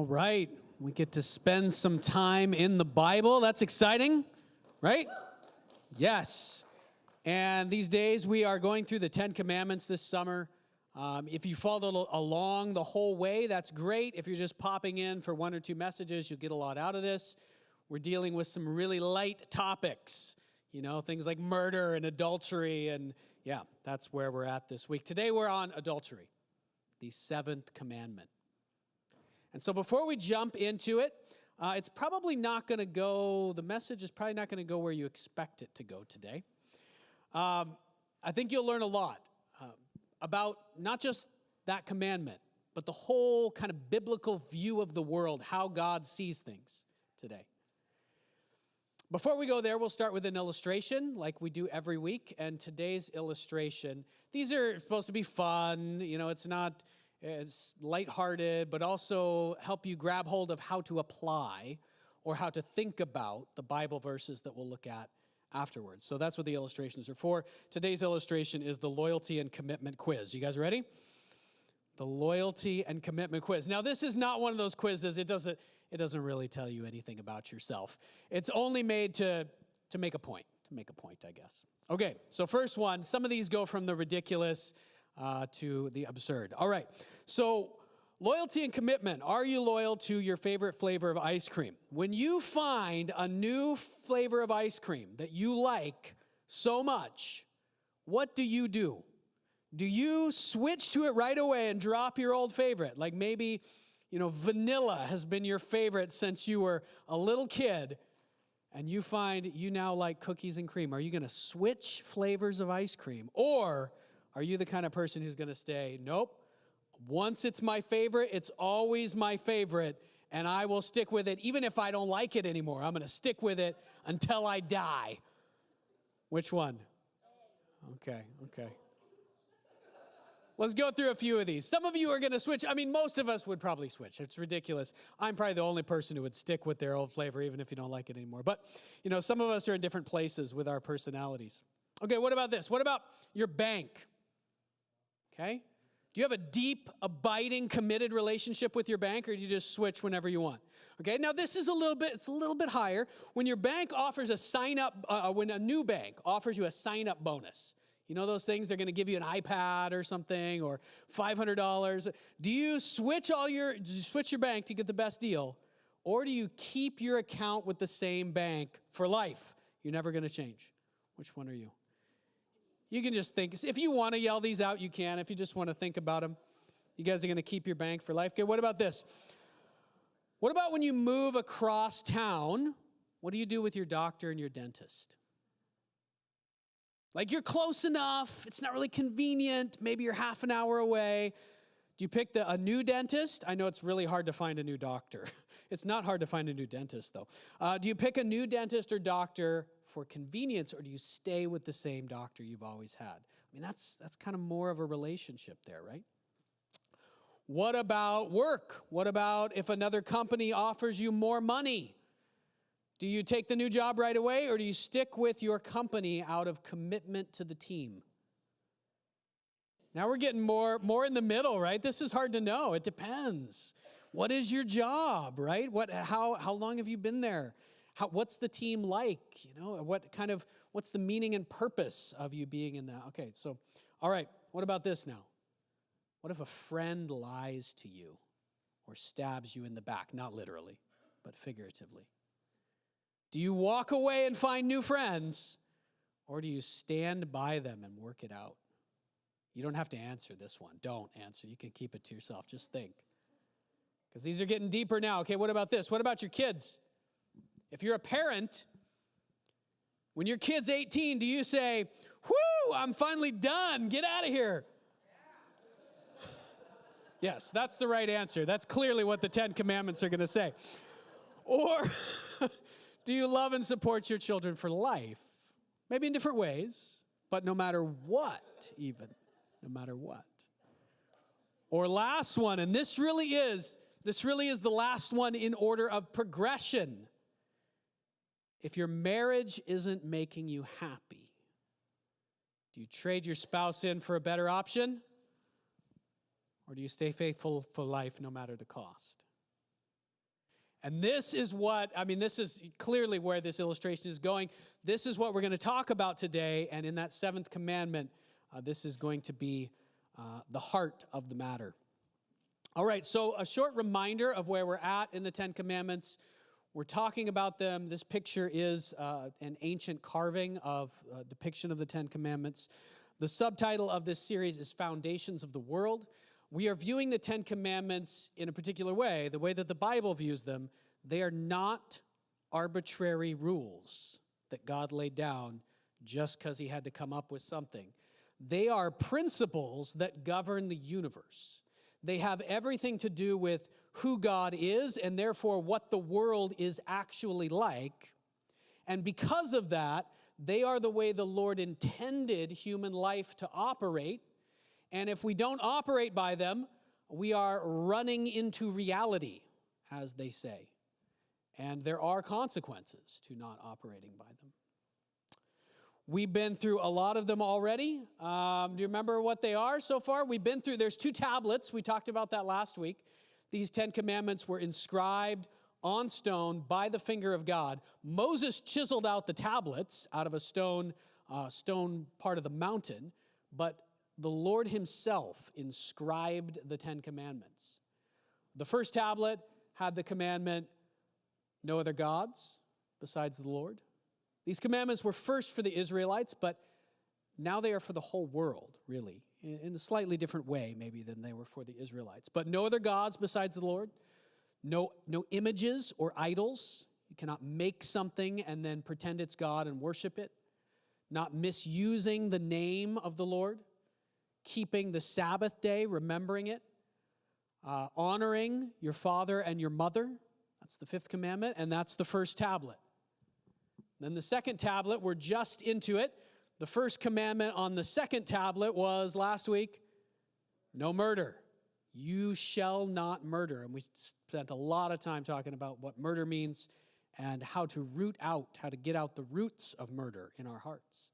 All right, we get to spend some time in the Bible. That's exciting, right? Yes. And these days we are going through the Ten Commandments this summer. If you followed along the whole way, that's great. If you're just popping in for one or two messages, you'll get a lot out of this. We're dealing with some really light topics, things like murder and adultery. And yeah, that's where we're at this week. Today we're on adultery, the seventh commandment. And so before we jump into it, it's probably not going to go, the message is probably not going to go where you expect it to go today. I think you'll learn a lot about not just that commandment, but the whole kind of biblical view of the world, how God sees things today. Before we go there, we'll start with an illustration like we do every week. And today's illustration, these are supposed to be fun, it's lighthearted, but also help you grab hold of how to apply or how to think about the Bible verses that we'll look at afterwards. So that's what the illustrations are for. Today's illustration is the loyalty and commitment quiz. You guys ready? The loyalty and commitment quiz. Now, this is not one of those quizzes. It doesn't really tell you anything about yourself. It's only made to make a point, I guess. Okay, so first one, some of these go from the ridiculous to the absurd. All right, so loyalty and commitment. Are you loyal to your favorite flavor of ice cream? When you find a new flavor of ice cream that you like so much, what do? Do you switch to it right away and drop your old favorite? Like maybe, vanilla has been your favorite since you were a little kid, and you find you now like cookies and cream. Are you going to switch flavors of ice cream? Or are you the kind of person who's going to stay, nope, once it's my favorite, it's always my favorite, and I will stick with it even if I don't like it anymore. I'm going to stick with it until I die. Which one? Okay. Let's go through a few of these. Some of you are going to switch. I mean, most of us would probably switch. It's ridiculous. I'm probably the only person who would stick with their old flavor even if you don't like it anymore. But, some of us are in different places with our personalities. Okay, what about this? What about your bank? Okay? Do you have a deep, abiding, committed relationship with your bank, or do you just switch whenever you want? Okay, now this is it's a little bit higher. When your bank offers a sign-up, when a new bank offers you a sign-up bonus, those things, they're going to give you an iPad or something, or $500. Do you switch your bank to get the best deal, or do you keep your account with the same bank for life? You're never going to change. Which one are you? You can just think. If you want to yell these out, you can. If you just want to think about them, you guys are going to keep your bank for life. Okay, what about this? What about when you move across town? What do you do with your doctor and your dentist? Like you're close enough. It's not really convenient. Maybe you're half an hour away. Do you pick a new dentist? I know it's really hard to find a new doctor. It's not hard to find a new dentist, though. Do you pick a new dentist or doctor for convenience, or do you stay with the same doctor you've always had? I mean, that's kind of more of a relationship there, right? What about work? What about if another company offers you more money? Do you take the new job right away, or do you stick with your company out of commitment to the team? Now we're getting more in the middle, right? This is hard to know. It depends. What is your job, right? How long have you been there? What's the team like? What's the meaning and purpose of you being in that? Okay, so, all right, what about this now? What if a friend lies to you or stabs you in the back? Not literally, but figuratively. Do you walk away and find new friends, or do you stand by them and work it out? You don't have to answer this one. Don't answer. You can keep it to yourself. Just think. Because these are getting deeper now. Okay, what about this? What about your kids? If you're a parent, when your kid's 18, do you say, whoo, I'm finally done, get out of here? Yes, that's the right answer. That's clearly what the Ten Commandments are going to say. Or do you love and support your children for life? Maybe in different ways, but no matter what, no matter what. Or last one, and this really is the last one in order of progression. If your marriage isn't making you happy, do you trade your spouse in for a better option? Or do you stay faithful for life no matter the cost? And this is this is clearly where this illustration is going. This is what we're going to talk about today. And in that seventh commandment, this is going to be the heart of the matter. All right, so a short reminder of where we're at in the Ten Commandments. We're talking about them. This picture is an ancient carving of a depiction of the Ten Commandments. The subtitle of this series is Foundations of the World. We are viewing the Ten Commandments in a particular way, the way that the Bible views them. They are not arbitrary rules that God laid down just because he had to come up with something. They are principles that govern the universe. They have everything to do with who God is and therefore what the world is actually like. And because of that, they are the way the Lord intended human life to operate. And if we don't operate by them, we are running into reality, as they say. And there are consequences to not operating by them. We've been through a lot of them already. Do you remember what they are so far? There's 2 tablets. We talked about that last week. These 10 commandments were inscribed on stone by the finger of God. Moses chiseled out the tablets out of a stone part of the mountain, but the Lord himself inscribed the 10 commandments. The first tablet had the commandment, no other gods besides the Lord. These commandments were first for the Israelites, but now they are for the whole world, really, in a slightly different way maybe than they were for the Israelites. But no other gods besides the Lord, no images or idols. You cannot make something and then pretend it's God and worship it. Not misusing the name of the Lord. Keeping the Sabbath day, remembering it. Honoring your father and your mother. That's the 5th commandment, and that's the first tablet. Then the second tablet, we're just into it. The first commandment on the second tablet was last week, no murder. You shall not murder. And we spent a lot of time talking about what murder means and how to get out the roots of murder in our hearts.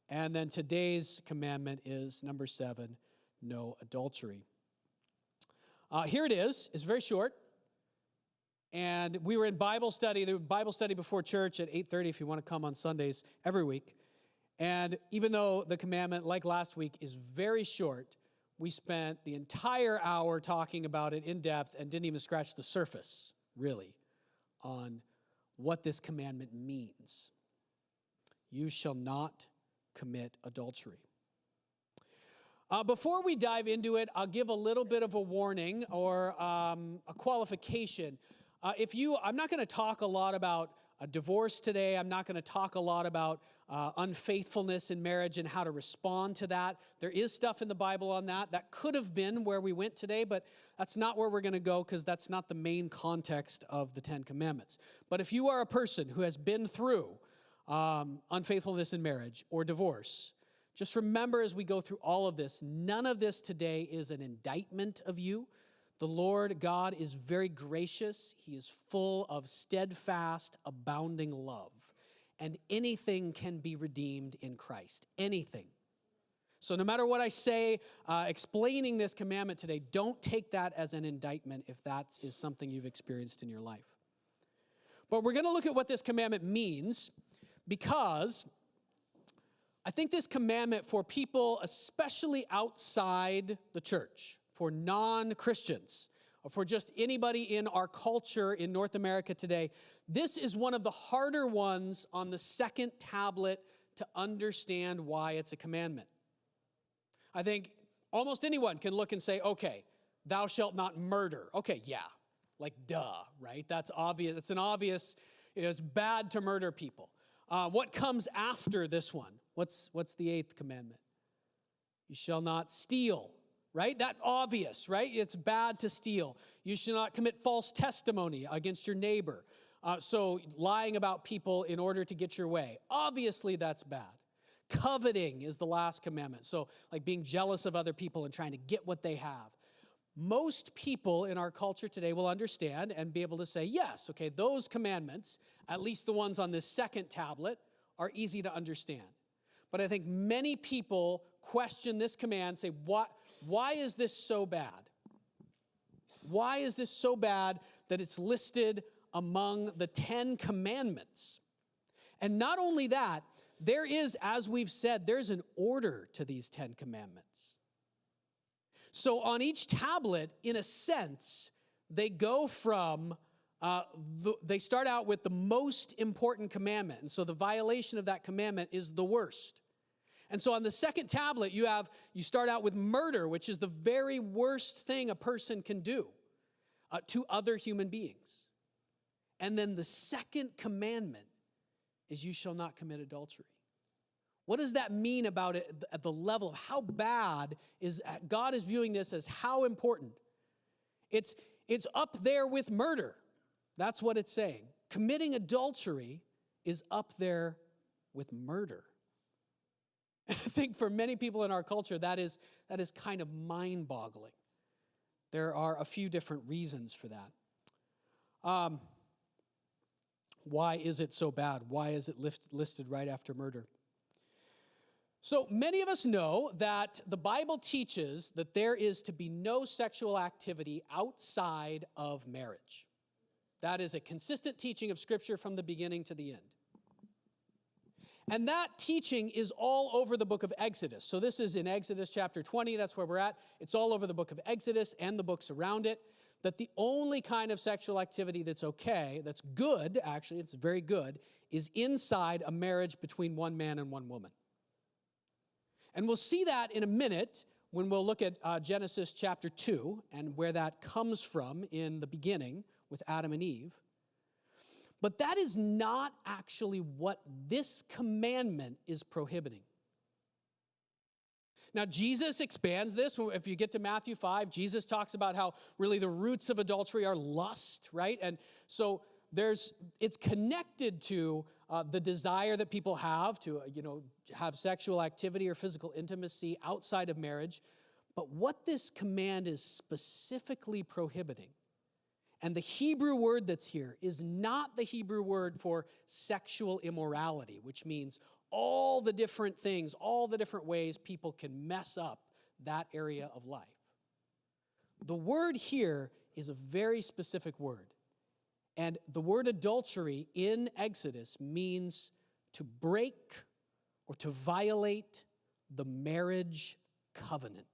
And then today's commandment is number 7, no adultery. Here it is. It's very short. And we were in Bible study, the Bible study before church at 8:30 if you want to come on Sundays every week. And even though the commandment, like last week, is very short, we spent the entire hour talking about it in depth and didn't even scratch the surface, really, on what this commandment means. You shall not commit adultery. Before we dive into it, I'll give a little bit of a warning or a qualification. I'm not going to talk a lot about divorce today. I'm not going to talk a lot about unfaithfulness in marriage and how to respond to that. There is stuff in the Bible on that. That could have been where we went today, but that's not where we're going to go because that's not the main context of the 10 Commandments. But if you are a person who has been through unfaithfulness in marriage or divorce, just remember as we go through all of this, none of this today is an indictment of you. The Lord God is very gracious. He is full of steadfast, abounding love. And anything can be redeemed in Christ. Anything. So no matter what I say, explaining this commandment today, don't take that as an indictment if that is something you've experienced in your life. But we're going to look at what this commandment means because I think this commandment for people, especially outside the church, for non-Christians, or for just anybody in our culture in North America today, this is one of the harder ones on the second tablet to understand why it's a commandment. I think almost anyone can look and say, okay, thou shalt not murder. Okay, yeah, like duh, right? That's obvious. It's bad to murder people. What comes after this one? What's the 8th commandment? You shall not steal. Right? That obvious, right? It's bad to steal. You should not commit false testimony against your neighbor. So lying about people in order to get your way. Obviously, that's bad. Coveting is the last commandment. So like being jealous of other people and trying to get what they have. Most people in our culture today will understand and be able to say, yes, okay, those commandments, at least the ones on this second tablet, are easy to understand. But I think many people question this command, say, why is this so bad? Why is this so bad that it's listed among the 10 commandments. And not only that, there is, as we've said, there's an order to these 10 commandments. So on each tablet, in a sense, they go from, they start out with the most important commandment. And so the violation of that commandment is the worst. And so on the second tablet, you start out with murder, which is the very worst thing a person can do to other human beings. And then the second commandment is you shall not commit adultery. What does that mean about it at the level of how bad is God is viewing this as how important? It's up there with murder. That's what it's saying. Committing adultery is up there with murder. I think for many people in our culture, that is kind of mind-boggling. There are a few different reasons for that. Why is it so bad? Why is it listed right after murder? So many of us know that the Bible teaches that there is to be no sexual activity outside of marriage. That is a consistent teaching of Scripture from the beginning to the end. And that teaching is all over the book of Exodus. So this is in Exodus chapter 20, that's where we're at. It's all over the book of Exodus and the books around it, that the only kind of sexual activity that's okay, that's good, actually, it's very good, is inside a marriage between one man and one woman. And we'll see that in a minute when we'll look at Genesis chapter 2 and where that comes from in the beginning with Adam and Eve. But that is not actually what this commandment is prohibiting. Now, Jesus expands this. If you get to Matthew 5, Jesus talks about how really the roots of adultery are lust, right? And so it's connected to the desire that people have to, have sexual activity or physical intimacy outside of marriage. But what this command is specifically prohibiting, and the Hebrew word that's here is not the Hebrew word for sexual immorality, which means all the different things, all the different ways people can mess up that area of life. The word here is a very specific word. And the word adultery in Exodus means to break or to violate the marriage covenant.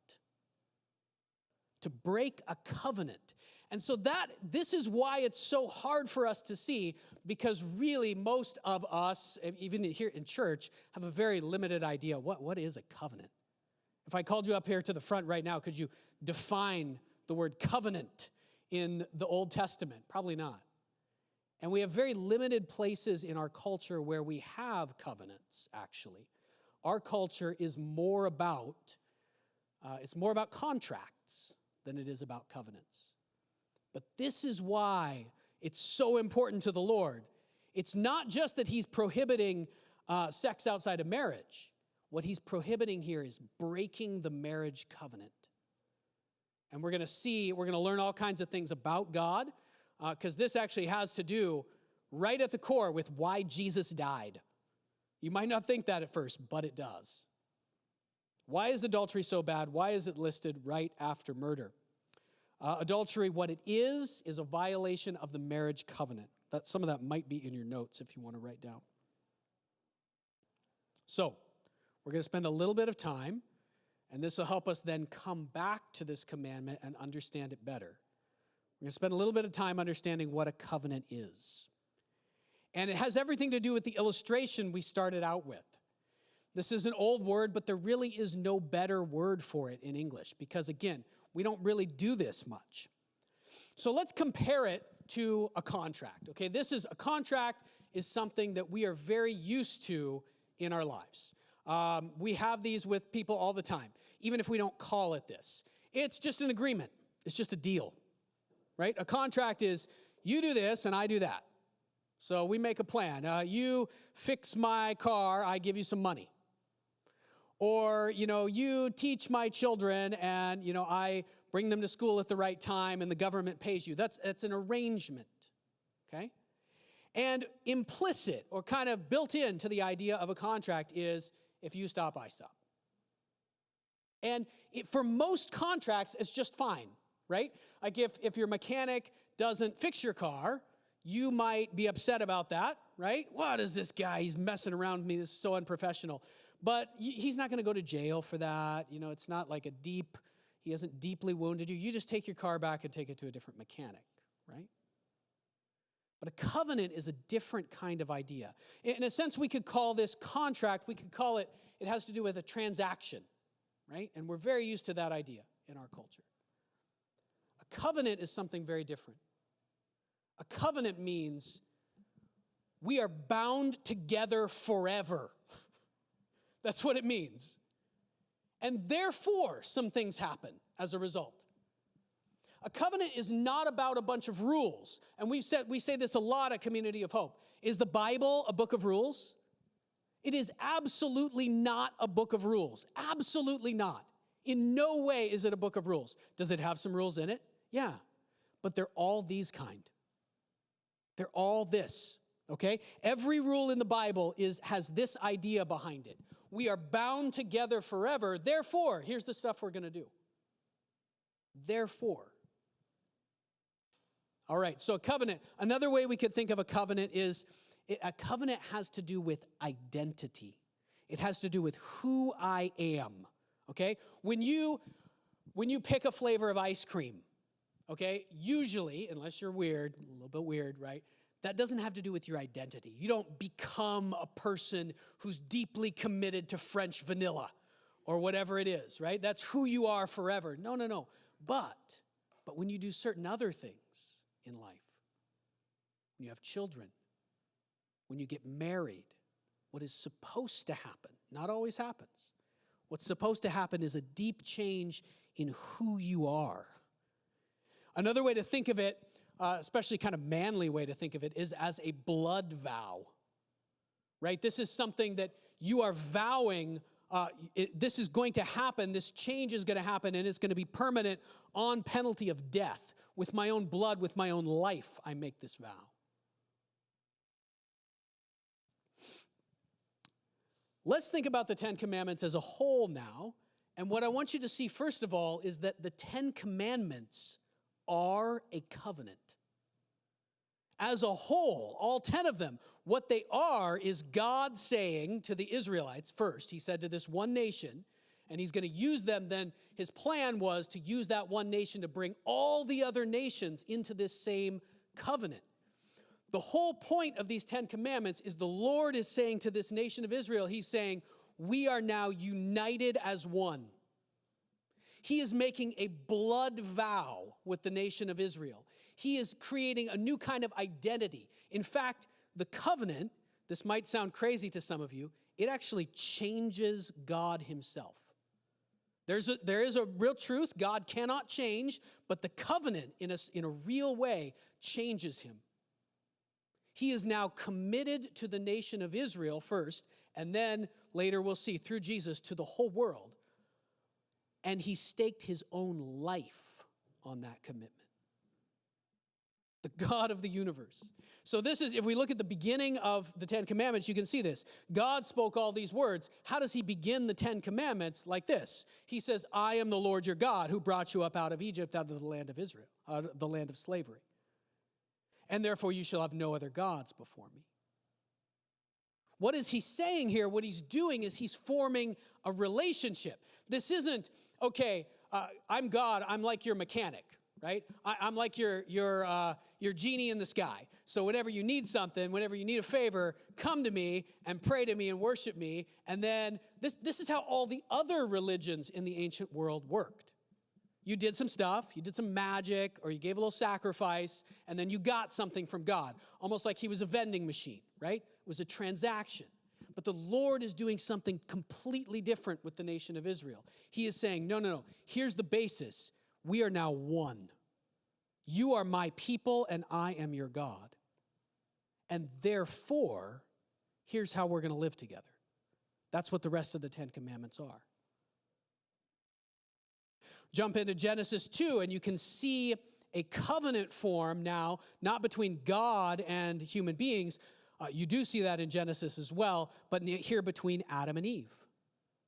To break a covenant. And so this is why it's so hard for us to see, because really most of us, even here in church, have a very limited idea. What is a covenant? If I called you up here to the front right now, could you define the word covenant in the Old Testament? Probably not. And we have very limited places in our culture where we have covenants, actually. Our culture is more about contracts than it is about covenants. But this is why it's so important to the Lord. It's not just that he's prohibiting sex outside of marriage. What he's prohibiting here is breaking the marriage covenant. And we're going to learn all kinds of things about God, because this actually has to do right at the core with why Jesus died. You might not think that at first, but it does. Why is adultery so bad? Why is it listed right after murder? Adultery, what it is a violation of the marriage covenant. Some of that might be in your notes if you want to write down. So, we're going to spend a little bit of time, and this will help us then come back to this commandment and understand it better. We're going to spend a little bit of time understanding what a covenant is. And it has everything to do with the illustration we started out with. This is an old word, but there really is no better word for it in English because, again, we don't really do this much. So let's compare it to a contract. Okay, a contract is something that we are very used to in our lives. We have these with people all the time, even if we don't call it this. It's just an agreement. It's just a deal, right? A contract is you do this and I do that. So we make a plan. You fix my car, I give you some money. Or, you teach my children and, I bring them to school at the right time and the government pays you. That's an arrangement, okay? And implicit or kind of built into the idea of a contract is if you stop, I stop. And for most contracts, it's just fine, right? Like if your mechanic doesn't fix your car, You might be upset about that, right? What is this guy? He's messing around with me. This is so unprofessional. But he's not going to go to jail for that. You know, it's not like he hasn't deeply wounded you. You just take your car back and take it to a different mechanic, right? But a covenant is a different kind of idea. In a sense, we could call this contract, we could call it has to do with a transaction, right? And we're very used to that idea in our culture. A covenant is something very different. A covenant means we are bound together forever. That's what it means. And therefore, some things happen as a result. A covenant is not about a bunch of rules. And we say this a lot at Community of Hope. Is the Bible a book of rules? It is absolutely not a book of rules. Absolutely not. In no way is it a book of rules. Does it have some rules in it? Yeah. But they're all these kind. They're all this, okay? Every rule in the Bible has this idea behind it. We are bound together forever. Therefore, here's the stuff we're going to do. Therefore. All right, so a covenant. Another way we could think of a covenant is a covenant has to do with identity. It has to do with who I am, okay? When you pick a flavor of ice cream, okay, usually, unless you're weird, a little bit weird, right? That doesn't have to do with your identity. You don't become a person who's deeply committed to French vanilla or whatever it is, right? That's who you are forever. No. But when you do certain other things in life, when you have children, when you get married, what is supposed to happen, not always happens. What's supposed to happen is a deep change in who you are. Another way to think of it, especially kind of manly way to think of it, is as a blood vow, right? This is something that you are vowing, this is going to happen, this change is going to happen, and it's going to be permanent on penalty of death. With my own blood, with my own life, I make this vow. Let's think about the Ten Commandments as a whole now, and what I want you to see, first of all, is that the Ten Commandments are a covenant. As a whole, all 10 of them, what they are is God saying to the Israelites first, he said to this one nation, and he's going to use them then, his plan was to use that one nation to bring all the other nations into this same covenant. The whole point of these 10 commandments is the Lord is saying to this nation of Israel, he's saying, we are now united as one. He is making a blood vow with the nation of Israel. He is creating a new kind of identity. In fact, the covenant, this might sound crazy to some of you, it actually changes God himself. There is a real truth, God cannot change, but the covenant in a real way changes him. He is now committed to the nation of Israel first, and then later we'll see through Jesus to the whole world. And he staked his own life on that commitment. The God of the universe. So this is, if we look at the beginning of the Ten Commandments, you can see this. God spoke all these words. How does he begin the Ten Commandments? Like this. He says, I am the Lord your God who brought you up out of Egypt, out of the land of Israel, out of the land of slavery. And therefore you shall have no other gods before me. What is he saying here? What he's doing is he's forming a relationship. This isn't, okay, I'm God, I'm like your mechanic, right? I'm like your genie in the sky. So whenever you need something, whenever you need a favor, come to me and pray to me and worship me. And then this is how all the other religions in the ancient world worked. You did some stuff, you did some magic, or you gave a little sacrifice, and then you got something from God. Almost like he was a vending machine, right? It was a transaction. But the Lord is doing something completely different with the nation of Israel. He is saying, no, here's the basis. We are now one. You are my people, and I am your God. And therefore, here's how we're going to live together. That's what the rest of the Ten Commandments are. Jump into Genesis 2, and you can see a covenant form now, not between God and human beings. You do see that in Genesis as well, but here between Adam and Eve,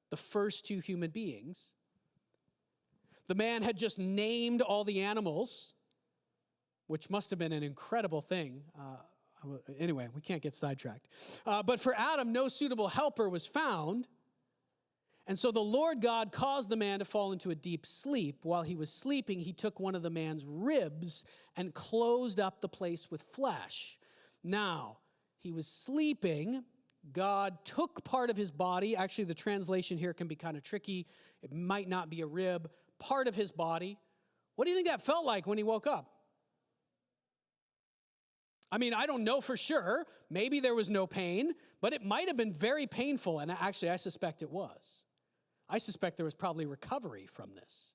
the first two human beings. The man had just named all the animals, which must have been an incredible thing. Anyway, we can't get sidetracked. But for Adam, no suitable helper was found. And so the Lord God caused the man to fall into a deep sleep. While he was sleeping, he took one of the man's ribs and closed up the place with flesh. Now, he was sleeping. God took part of his body. Actually, the translation here can be kind of tricky. It might not be a rib. Part of his body. What do you think that felt like when he woke up? I mean, I don't know for sure. Maybe there was no pain, but it might have been very painful. And actually, I suspect it was. I suspect there was probably recovery from this.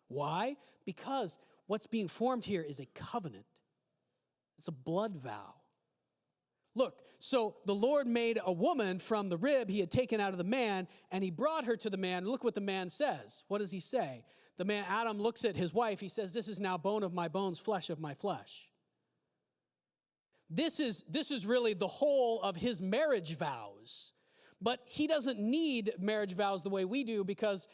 Why? Because what's being formed here is a covenant. It's a blood vow. Look, so the Lord made a woman from the rib he had taken out of the man, and he brought her to the man. Look what the man says. What does he say? The man, Adam, looks at his wife. He says, "This is now bone of my bones, flesh of my flesh." This is really the whole of his marriage vows. But he doesn't need marriage vows the way we do because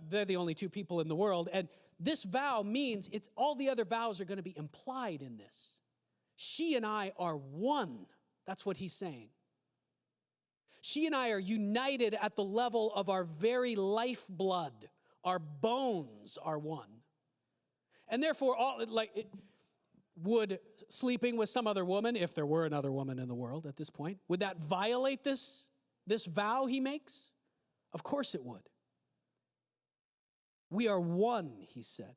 they're the only two people in the world. And this vow means all the other vows are going to be implied in this. She and I are one. That's what he's saying. She and I are united at the level of our very lifeblood. Our bones are one. And therefore, would sleeping with some other woman, if there were another woman in the world at this point, would that violate this vow he makes? Of course it would. We are one, he said.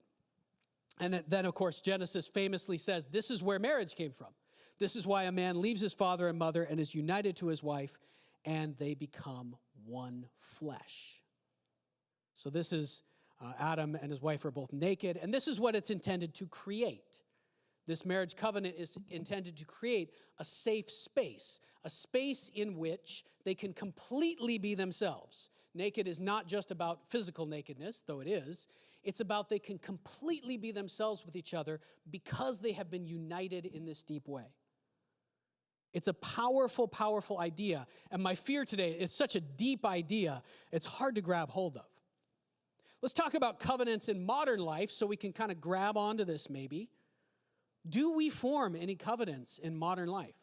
And then, of course, Genesis famously says this is where marriage came from. This is why a man leaves his father and mother and is united to his wife, and they become one flesh. So this is Adam and his wife are both naked, and this is what it's intended to create. This marriage covenant is intended to create a safe space, a space in which they can completely be themselves. Naked is not just about physical nakedness, though it is. It's about they can completely be themselves with each other because they have been united in this deep way. It's a powerful, powerful idea. And my fear today, it's such a deep idea, it's hard to grab hold of. Let's talk about covenants in modern life so we can kind of grab onto this maybe. Do we form any covenants in modern life?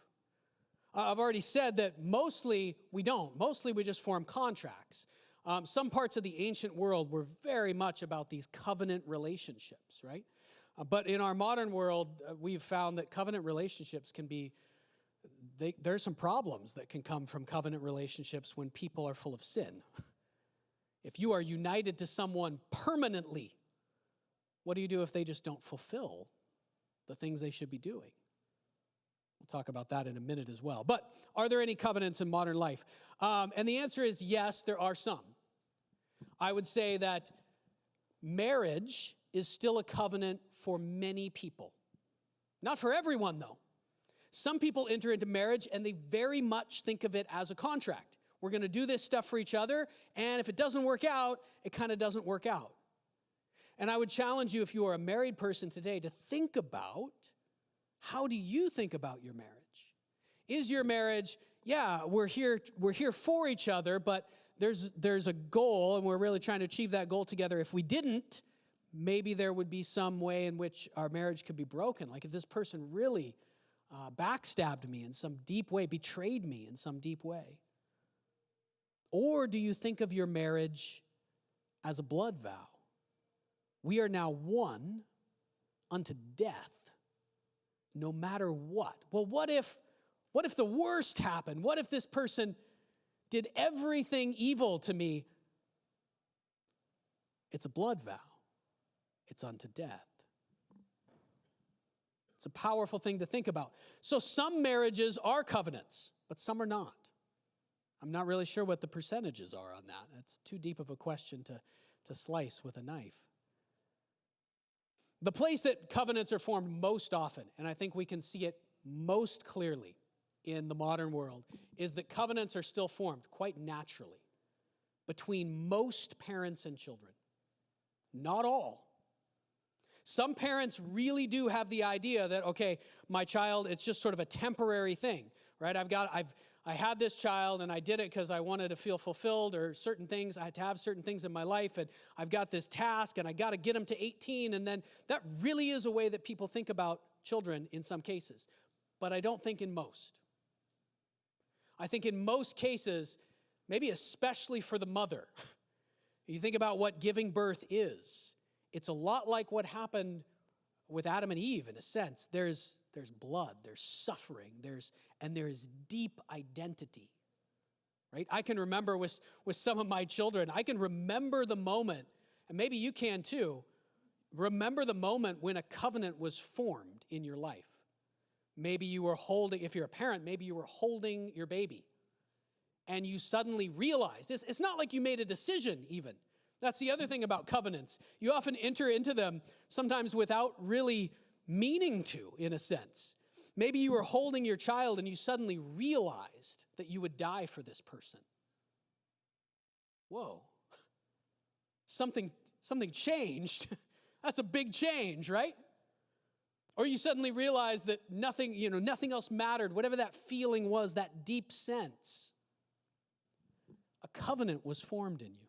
I've already said that mostly we don't. Mostly we just form contracts. Some parts of the ancient world were very much about these covenant relationships, right? But in our modern world, we've found that covenant relationships can be, there's some problems that can come from covenant relationships when people are full of sin. If you are united to someone permanently, what do you do if they just don't fulfill the things they should be doing? We'll talk about that in a minute as well. But are there any covenants in modern life? And the answer is yes, there are some. I would say that marriage is still a covenant for many people. Not for everyone, though. Some people enter into marriage and they very much think of it as a contract. We're going to do this stuff for each other, and if it doesn't work out, it kind of doesn't work out. And I would challenge you, if you are a married person today, to think about, how do you think about your marriage? Is your marriage, yeah, we're here for each other, but there's a goal, and we're really trying to achieve that goal together. If we didn't, maybe there would be some way in which our marriage could be broken. Like if this person really backstabbed me in some deep way, betrayed me in some deep way. Or do you think of your marriage as a blood vow? We are now one unto death, no matter what. Well, what if the worst happened? What if this person did everything evil to me? It's a blood vow. It's unto death. It's a powerful thing to think about. So some marriages are covenants, but some are not. I'm not really sure what the percentages are on that. It's too deep of a question to slice with a knife. The place that covenants are formed most often, and I think we can see it most clearly in the modern world, is that covenants are still formed quite naturally between most parents and children. Not all. Some parents really do have the idea that, okay, my child, it's just sort of a temporary thing, right? I had this child and I did it because I wanted to feel fulfilled, or certain things, I had to have certain things in my life, and I've got this task and I got to get them to 18, and then that really is a way that people think about children in some cases, but I don't think in most. I think in most cases, maybe especially for the mother, you think about what giving birth is. It's a lot like what happened with Adam and Eve in a sense. There's blood, there's suffering, there is deep identity. Right? I can remember with some of my children, I can remember the moment, and maybe you can too, remember the moment when a covenant was formed in your life. Maybe you were holding, if you're a parent, maybe you were holding your baby, and you suddenly realized, it's not like you made a decision even. That's the other thing about covenants. You often enter into them sometimes without really meaning to, in a sense. Maybe you were holding your child and you suddenly realized that you would die for this person. Whoa. Something changed. That's a big change, right? Or you suddenly realize that nothing else mattered, whatever that feeling was, that deep sense. A covenant was formed in you.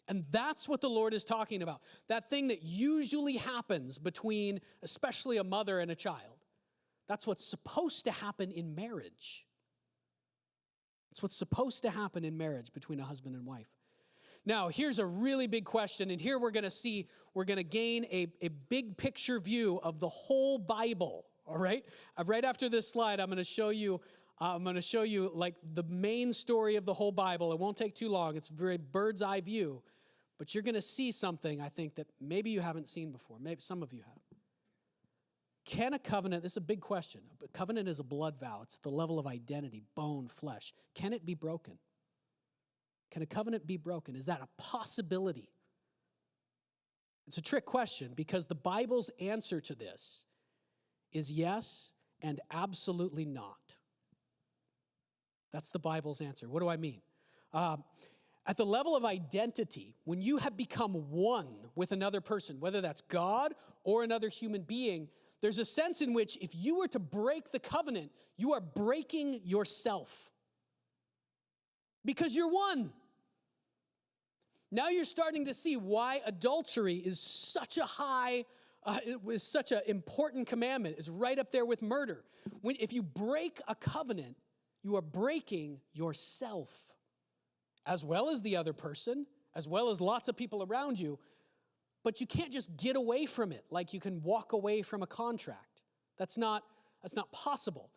And that's what the Lord is talking about. That thing that usually happens between, especially a mother and a child. That's what's supposed to happen in marriage. It's what's supposed to happen in marriage between a husband and wife. Now, here's a really big question, and here we're going to gain a big picture view of the whole Bible, all right? Right after this slide, I'm going to show you like the main story of the whole Bible. It won't take too long. It's a very bird's eye view, but you're going to see something, I think, that maybe you haven't seen before. Maybe some of you have. Can a covenant, this is a big question. A covenant is a blood vow. It's the level of identity, bone, flesh. Can it be broken? Can a covenant be broken? Is that a possibility? It's a trick question because the Bible's answer to this is yes and absolutely not. That's the Bible's answer. What do I mean? At the level of identity, when you have become one with another person, whether that's God or another human being, there's a sense in which if you were to break the covenant, you are breaking yourself. Because you're one. Now you're starting to see why adultery is such a such an important commandment. It's right up there with murder. If you break a covenant, you are breaking yourself, as well as the other person, as well as lots of people around you. But you can't just get away from it like you can walk away from a contract. That's not possible.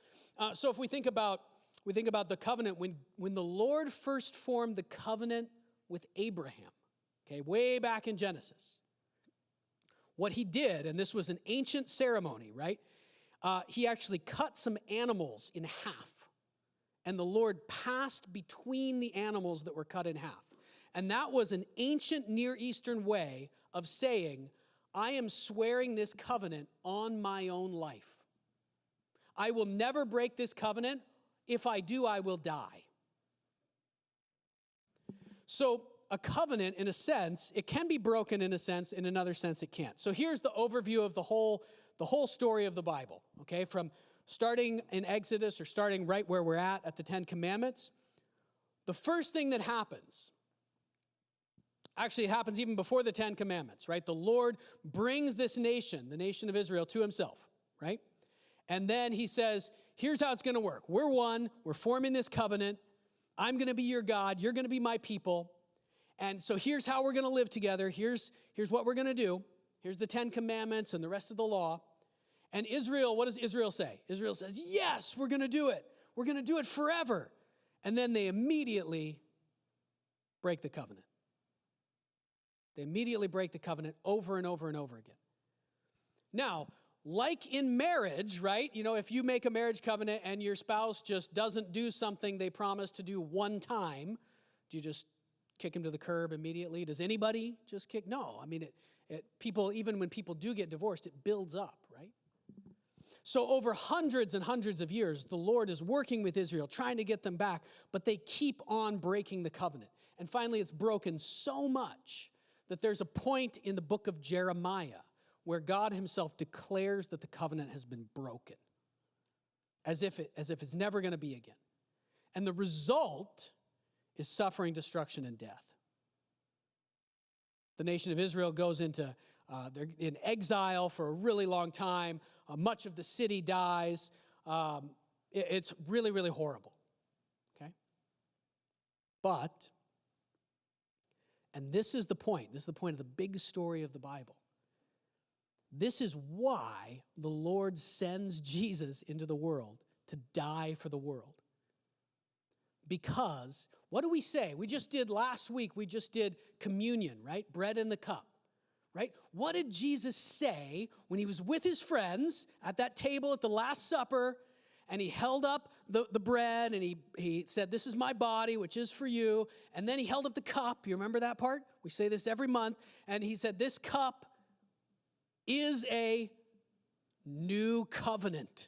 So if we think about the covenant, when the Lord first formed the covenant with Abraham, okay, way back in Genesis, what he did, and this was an ancient ceremony, right? He actually cut some animals in half, and the Lord passed between the animals that were cut in half. And that was an ancient Near Eastern way of saying, I am swearing this covenant on my own life. I will never break this covenant. If I do, I will die. So a covenant, in a sense, it can be broken in a sense, in another sense it can't. So here's the overview of the whole story of the Bible, okay? From starting in Exodus or starting right where we're at the Ten Commandments. The first thing that happens, actually, it happens even before the Ten Commandments, right? The Lord brings this nation, the nation of Israel, to himself, right? And then he says, here's how it's going to work. We're one. We're forming this covenant. I'm going to be your God. You're going to be my people. And so here's how we're going to live together. Here's what we're going to do. Here's the Ten Commandments and the rest of the law. And Israel, what does Israel say? Israel says, yes, we're going to do it. We're going to do it forever. And then they immediately break the covenant. They immediately break the covenant over and over and over again. Now, like in marriage, right? You know, if you make a marriage covenant and your spouse just doesn't do something they promised to do one time, do you just kick him to the curb immediately? Does anybody just kick? No. I mean, people, even when people do get divorced, it builds up, right? So over hundreds and hundreds of years, the Lord is working with Israel, trying to get them back, but they keep on breaking the covenant. And finally, it's broken so much that there's a point in the book of Jeremiah where God himself declares that the covenant has been broken, as if it's never going to be again. And the result is suffering, destruction, and death. The nation of Israel goes into They're in exile for a really long time. Much of the city dies. It's really, really horrible. Okay? But, and this is the point of the big story of the Bible. This is why the Lord sends Jesus into the world to die for the world. Because, what do we say? Last week, we just did communion, right? Bread in the cup, right? What did Jesus say when he was with his friends at that table at the Last Supper, and he held up the bread, and he said, "This is my body, which is for you." And then he held up the cup. You remember that part? We say this every month. And he said, "This cup is a new covenant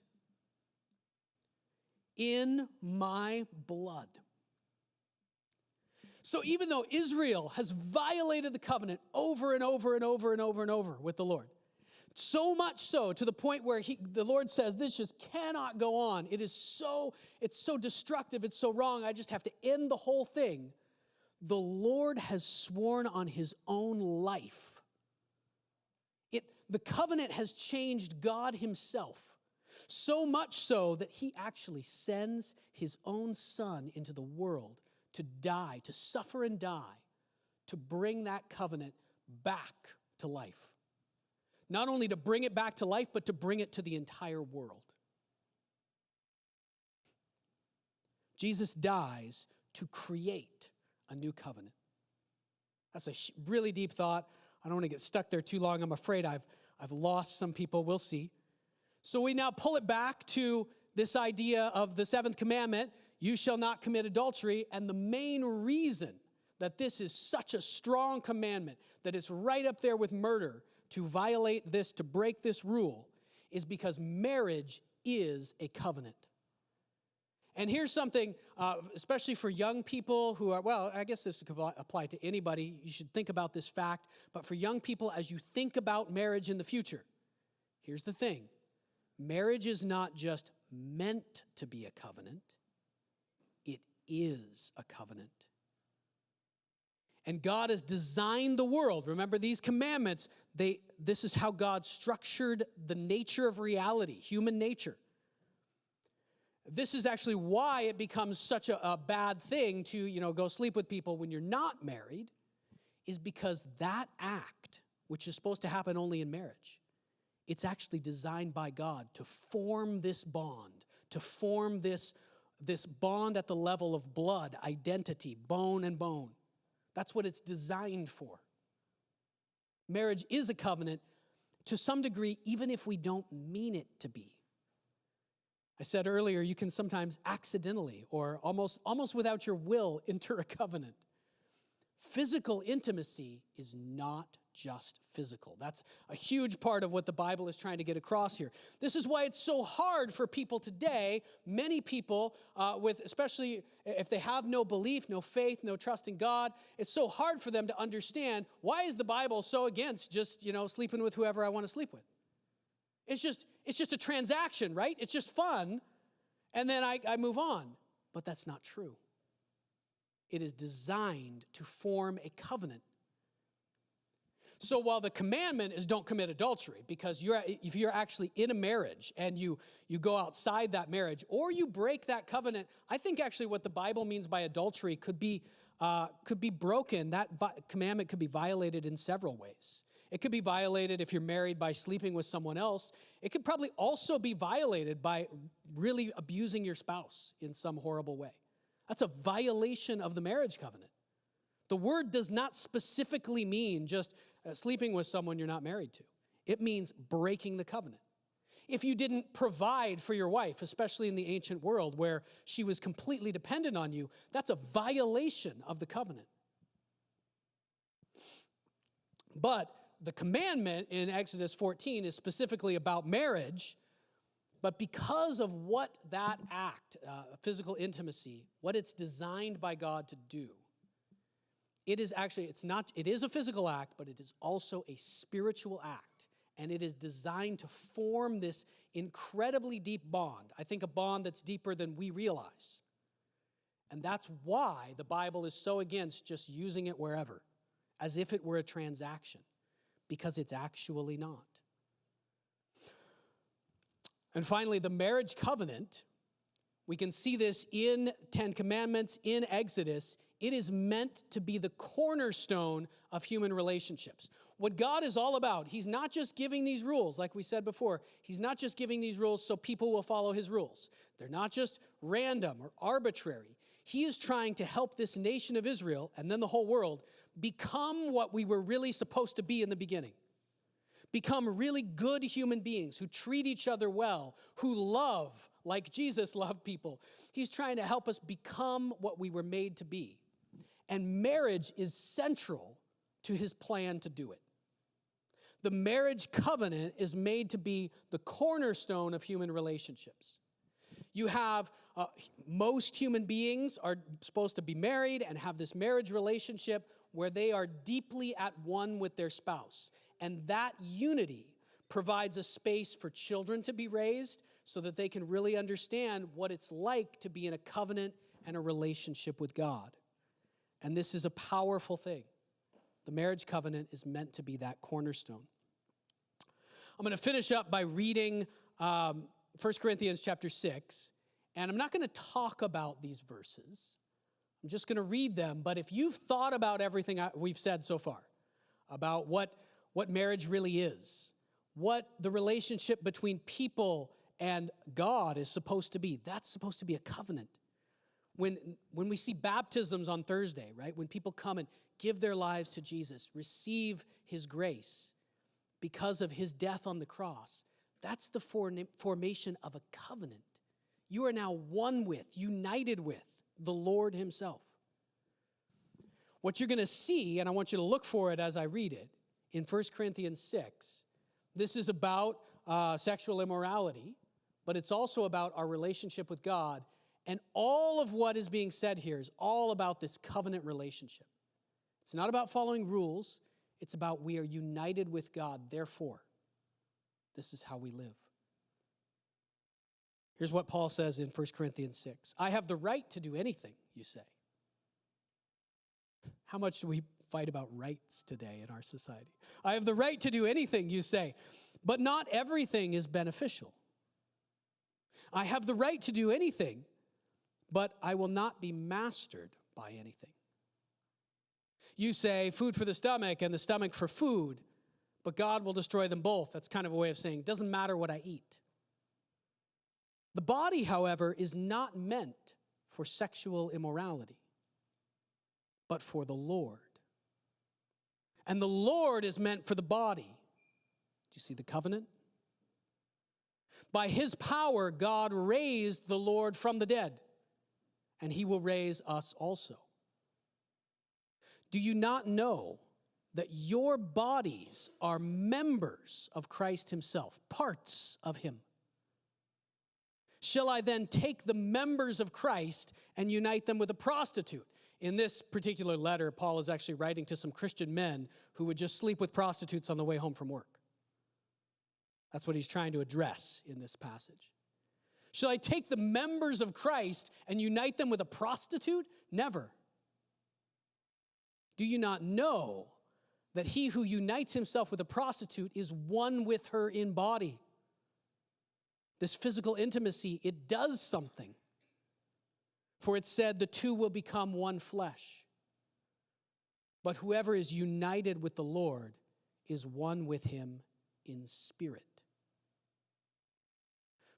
in my blood." So even though Israel has violated the covenant over and over and over and over and over with the Lord, so much so to the point where the Lord says, this just cannot go on. It's so destructive, it's so wrong, I just have to end the whole thing. The Lord has sworn on his own life. The covenant has changed God himself, so much so that he actually sends his own son into the world to die, to suffer and die, to bring that covenant back to life. Not only to bring it back to life, but to bring it to the entire world. Jesus dies to create a new covenant. That's a really deep thought. I don't want to get stuck there too long. I'm afraid I've lost some people. We'll see. So we now pull it back to this idea of the seventh commandment, you shall not commit adultery. And the main reason that this is such a strong commandment, that it's right up there with murder, to violate this, to break this rule, is because marriage is a covenant. And here's something, especially for young people who are, well, I guess this could apply to anybody. You should think about this fact. But for young people, as you think about marriage in the future, here's the thing. Marriage is not just meant to be a covenant. It is a covenant. And God has designed the world. Remember, these commandments, this is how God structured the nature of reality, human nature. This is actually why it becomes such a bad thing to, go sleep with people when you're not married, is because that act, which is supposed to happen only in marriage, it's actually designed by God to form this bond, to form this bond at the level of blood, identity, bone and bone. That's what it's designed for. Marriage is a covenant to some degree, even if we don't mean it to be. I said earlier, you can sometimes accidentally or almost without your will enter a covenant. Physical intimacy is not just physical. That's a huge part of what the Bible is trying to get across here. This is why it's so hard for people today, many people, especially if they have no belief, no faith, no trust in God, it's so hard for them to understand, why is the Bible so against just, sleeping with whoever I want to sleep with? It's just a transaction, right? It's just fun, and then I move on. But that's not true. It is designed to form a covenant. So while the commandment is don't commit adultery, because if you're actually in a marriage and you go outside that marriage or you break that covenant, I think actually what the Bible means by adultery could be broken. That commandment could be violated in several ways. It could be violated if you're married by sleeping with someone else. It could probably also be violated by really abusing your spouse in some horrible way. That's a violation of the marriage covenant. The word does not specifically mean just sleeping with someone you're not married to. It means breaking the covenant. If you didn't provide for your wife, especially in the ancient world where she was completely dependent on you, that's a violation of the covenant. But the commandment in Exodus 14 is specifically about marriage, but because of what that act, physical intimacy, what it's designed by God to do, it is a physical act, but it is also a spiritual act, and it is designed to form this incredibly deep bond. I think a bond that's deeper than we realize. And that's why the Bible is so against just using it wherever, as if it were a transaction. because it's actually not. And finally, the marriage covenant, we can see this in 10 Commandments, in Exodus. It is meant to be the cornerstone of human relationships. What God is all about, he's not just giving these rules, like we said before. He's not just giving these rules so people will follow his rules. They're not just random or arbitrary. He is trying to help this nation of Israel, and then the whole world, become what we were really supposed to be in the beginning. Become really good human beings who treat each other well, who love like Jesus loved people. He's trying to help us become what we were made to be. And marriage is central to his plan to do it. The marriage covenant is made to be the cornerstone of human relationships. You have, most human beings are supposed to be married and have this marriage relationship where they are deeply at one with their spouse. And that unity provides a space for children to be raised so that they can really understand what it's like to be in a covenant and a relationship with God. And this is a powerful thing. The marriage covenant is meant to be that cornerstone. I'm going to finish up by reading 1 Corinthians chapter 6. And I'm not going to talk about these verses. I'm just going to read them. But if you've thought about everything we've said so far, about what marriage really is, what the relationship between people and God is supposed to be, that's supposed to be a covenant. When we see baptisms on Thursday, right, when people come and give their lives to Jesus, receive his grace because of his death on the cross, that's the formation of a covenant. You are now one with, united with the Lord himself. What you're going to see, and I want you to look for it as I read it, in 1 Corinthians 6, this is about sexual immorality, but it's also about our relationship with God. And all of what is being said here is all about this covenant relationship. It's not about following rules. It's about we are united with God. Therefore, this is how we live. Here's what Paul says in 1 Corinthians 6. I have the right to do anything, you say. How much do we fight about rights today in our society? I have the right to do anything, you say, but not everything is beneficial. I have the right to do anything, but I will not be mastered by anything. You say food for the stomach and the stomach for food, but God will destroy them both. That's kind of a way of saying, it doesn't matter what I eat. The body, however, is not meant for sexual immorality, but for the Lord. And the Lord is meant for the body. Do you see the covenant? By his power, God raised the Lord from the dead, and he will raise us also. Do you not know that your bodies are members of Christ himself, parts of him? Shall I then take the members of Christ and unite them with a prostitute? In this particular letter, Paul is actually writing to some Christian men who would just sleep with prostitutes on the way home from work. That's what he's trying to address in this passage. Shall I take the members of Christ and unite them with a prostitute? Never. Do you not know that he who unites himself with a prostitute is one with her in body? This physical intimacy, it does something. For it said, the two will become one flesh. But whoever is united with the Lord is one with him in spirit.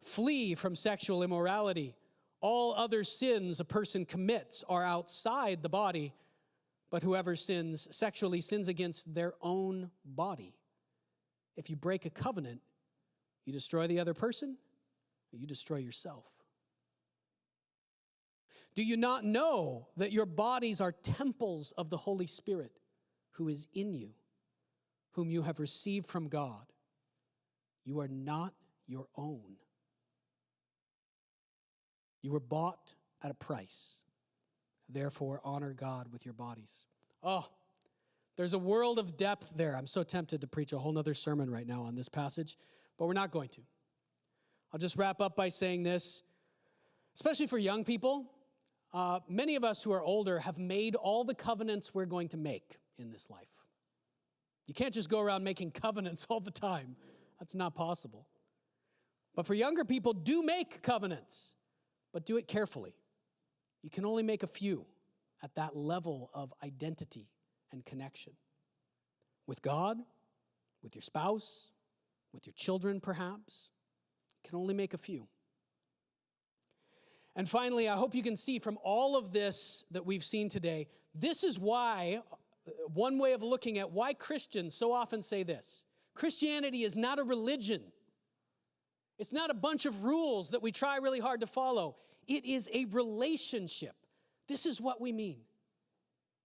Flee from sexual immorality. All other sins a person commits are outside the body, but whoever sins sexually sins against their own body. If you break a covenant, you destroy the other person, or you destroy yourself. Do you not know that your bodies are temples of the Holy Spirit who is in you, whom you have received from God? You are not your own. You were bought at a price. Therefore, honor God with your bodies. Oh, there's a world of depth there. I'm so tempted to preach a whole nother sermon right now on this passage, but we're not going to. I'll just wrap up by saying this, especially for young people. Many of us who are older have made all the covenants we're going to make in this life. You can't just go around making covenants all the time. That's not possible. But for younger people, do make covenants, but do it carefully. You can only make a few at that level of identity and connection. With God, with your spouse, with your children perhaps. You can only make a few. And finally, I hope you can see from all of this that we've seen today, this is why, one way of looking at why Christians so often say this. Christianity is not a religion. It's not a bunch of rules that we try really hard to follow. It is a relationship. This is what we mean.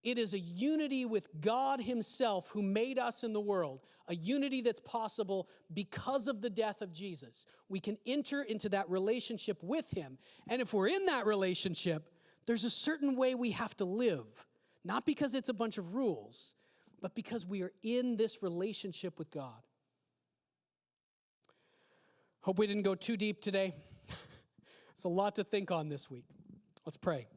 It is a unity with God himself who made us in the world, a unity that's possible because of the death of Jesus. We can enter into that relationship with him, and if we're in that relationship, there's a certain way we have to live, not because it's a bunch of rules, but because we are in this relationship with God. Hope we didn't go too deep today. It's a lot to think on this week. Let's pray.